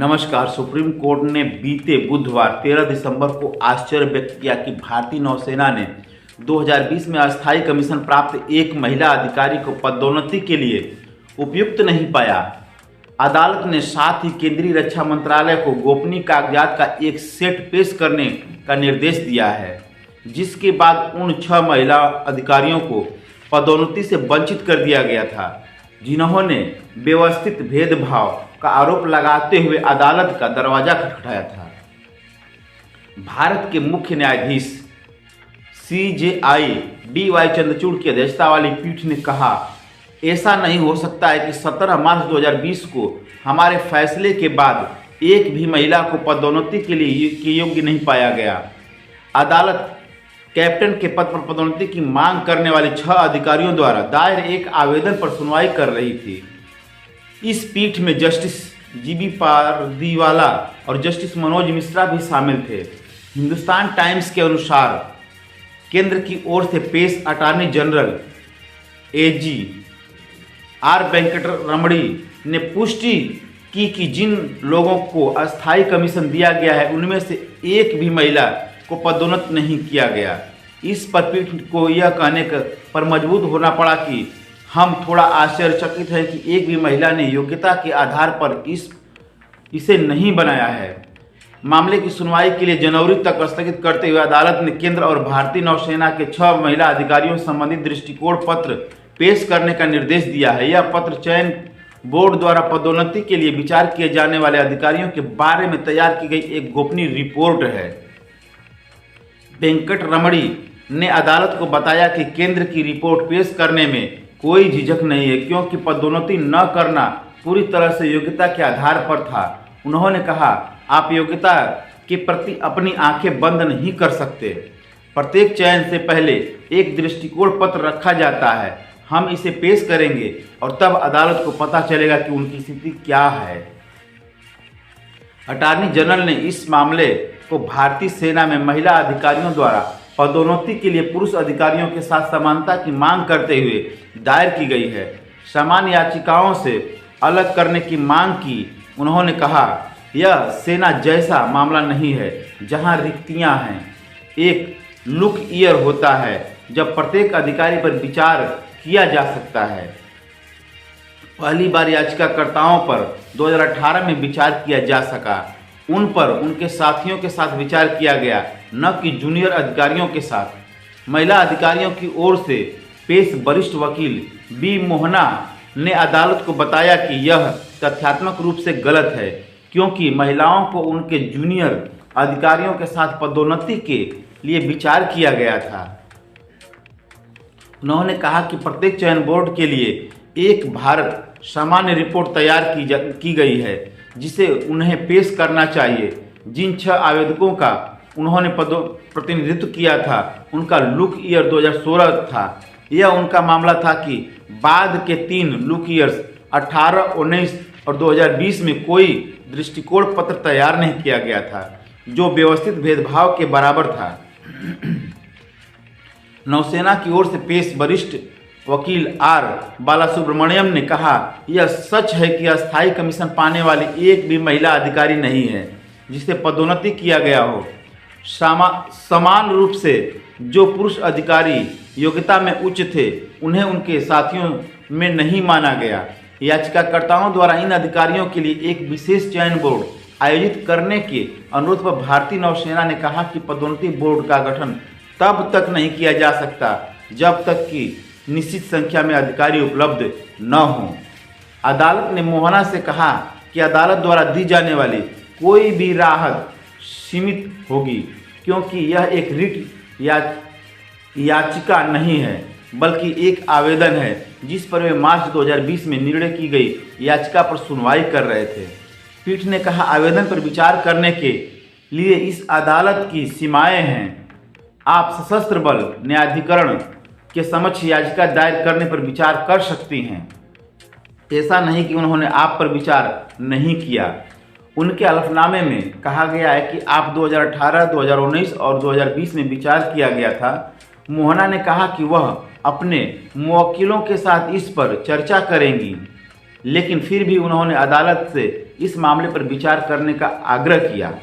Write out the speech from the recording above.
नमस्कार। Supreme court ने बीते बुधवार 13 दिसंबर को आश्चर्य व्यक्त किया कि भारतीय नौसेना ने 2020 में अस्थायी कमीशन प्राप्त एक महिला अधिकारी को पदोन्नति के लिए उपयुक्त नहीं पाया। अदालत ने साथ ही केंद्रीय रक्षा मंत्रालय को गोपनीय कागजात का एक सेट पेश करने का निर्देश दिया है, जिसके बाद उन 6 महिला अधिकारियों को पदोन्नति से वंचित कर दिया गया था, जिन्होंने व्यवस्थित भेदभाव का आरोप लगाते हुए अदालत का दरवाजा खटखटाया था। भारत के मुख्य न्यायाधीश CJI DY चंद्रचूड़ की अध्यक्षता वाली पीठ ने कहा, ऐसा नहीं हो सकता है कि 17 मार्च 2020 को हमारे फैसले के बाद एक भी महिला को पदोन्नति के लिए योग्य नहीं पाया गया। अदालत कैप्टन के पद पर पदोन्नति की मांग करने वाले 6 अधिकारियों द्वारा दायर एक आवेदन पर सुनवाई कर रही थी। इस पीठ में जस्टिस GB पारदीवाला और जस्टिस मनोज मिश्रा भी शामिल थे। हिंदुस्तान टाइम्स के अनुसार केंद्र की ओर से पेश attorney general AG R Venkataramani ने पुष्टि की कि जिन लोगों को अस्थायी कमीशन दिया गया है, उनमें से एक भी महिला को पदोन्नत नहीं किया गया। इस पर पीठ को यह कहने पर मजबूर होना पड़ा कि हम थोड़ा आश्चर्यचकित हैं कि एक भी महिला ने योग्यता के आधार पर इसे नहीं बनाया है। मामले की सुनवाई के लिए जनवरी तक स्थगित करते हुए अदालत ने केंद्र और भारतीय नौसेना के 6 महिला अधिकारियों से संबंधित दृष्टिकोण पत्र पेश करने का निर्देश दिया है। यह पत्र चयन बोर्ड द्वारा पदोन्नति के लिए विचार किए जाने वाले अधिकारियों के बारे में तैयार की गई एक गोपनीय रिपोर्ट है। वेंकटरमणी ने अदालत को बताया कि केंद्र की रिपोर्ट पेश करने में कोई झिझक नहीं है, क्योंकि पदोन्नति न करना पूरी तरह से योग्यता के आधार पर था। उन्होंने कहा, आप योग्यता के प्रति अपनी आंखें बंद नहीं कर सकते। प्रत्येक चयन से पहले एक दृष्टिकोण पत्र रखा जाता है। हम इसे पेश करेंगे और तब अदालत को पता चलेगा कि उनकी स्थिति क्या है। अटॉर्नी जनरल ने इस मामले को भारतीय सेना में महिला अधिकारियों द्वारा पदोन्नति के लिए पुरुष अधिकारियों के साथ समानता की मांग करते हुए दायर की गई है। सामान्य याचिकाओं से अलग करने की मांग की। उन्होंने कहा, यह सेना जैसा मामला नहीं है जहां रिक्तियां हैं। एक लुक ईयर होता है जब प्रत्येक अधिकारी पर विचार किया जा सकता है। पहली बार याचिकाकर्ताओं पर 2018 में विचार किया जा सका। उन पर उनके साथियों के साथ विचार किया गया, न कि जूनियर अधिकारियों के साथ। महिला अधिकारियों की ओर से पेश वरिष्ठ वकील B मोहना ने अदालत को बताया कि यह तथ्यात्मक रूप से गलत है, क्योंकि महिलाओं को उनके जूनियर अधिकारियों के साथ पदोन्नति के लिए विचार किया गया था। उन्होंने कहा कि प्रत्येक चयन बोर्ड के लिए एक भारत सामान्य रिपोर्ट तैयार की गई है, जिसे उन्हें पेश करना चाहिए। जिन 6 आवेदकों का उन्होंने प्रतिनिधित्व किया था, उनका लुक ईयर 2016 था। यह उनका मामला था कि बाद के 3 लुक ईयर्स 18, 19 और 2020 में कोई दृष्टिकोण पत्र तैयार नहीं किया गया था, जो व्यवस्थित भेदभाव के बराबर था। नौसेना की ओर से पेश वरिष्ठ वकील R बालासुब्रमण्यम ने कहा, यह सच है कि अस्थायी कमीशन पाने वाली एक भी महिला अधिकारी नहीं है जिसे पदोन्नति किया गया हो। समान रूप से जो पुरुष अधिकारी योग्यता में उच्च थे, उन्हें उनके साथियों में नहीं माना गया। याचिकाकर्ताओं द्वारा इन अधिकारियों के लिए एक विशेष चयन बोर्ड आयोजित करने के अनुरोध पर भारतीय नौसेना ने कहा कि पदोन्नति बोर्ड का गठन तब तक नहीं किया जा सकता जब तक कि निश्चित संख्या में अधिकारी उपलब्ध न हों। अदालत ने मोहना से कहा कि अदालत द्वारा दी जाने वाली कोई भी राहत सीमित होगी, क्योंकि यह एक रिट याचिका नहीं है, बल्कि एक आवेदन है जिस पर वे मार्च 2020 में निर्णय की गई याचिका पर सुनवाई कर रहे थे। पीठ ने कहा, आवेदन पर विचार करने के लिए इस अदालत की सीमाएं हैं। आप सशस्त्र बल न्यायाधिकरण के समक्ष याचिका दायर करने पर विचार कर सकती हैं। ऐसा नहीं कि उन्होंने आप पर विचार नहीं किया। उनके हलफनामे में कहा गया है कि आप 2018, 2019 और 2020 में विचार किया गया था। मोहना ने कहा कि वह अपने मुवक्किलों के साथ इस पर चर्चा करेंगी। लेकिन फिर भी उन्होंने अदालत से इस मामले पर विचार करने का आग्रह किया।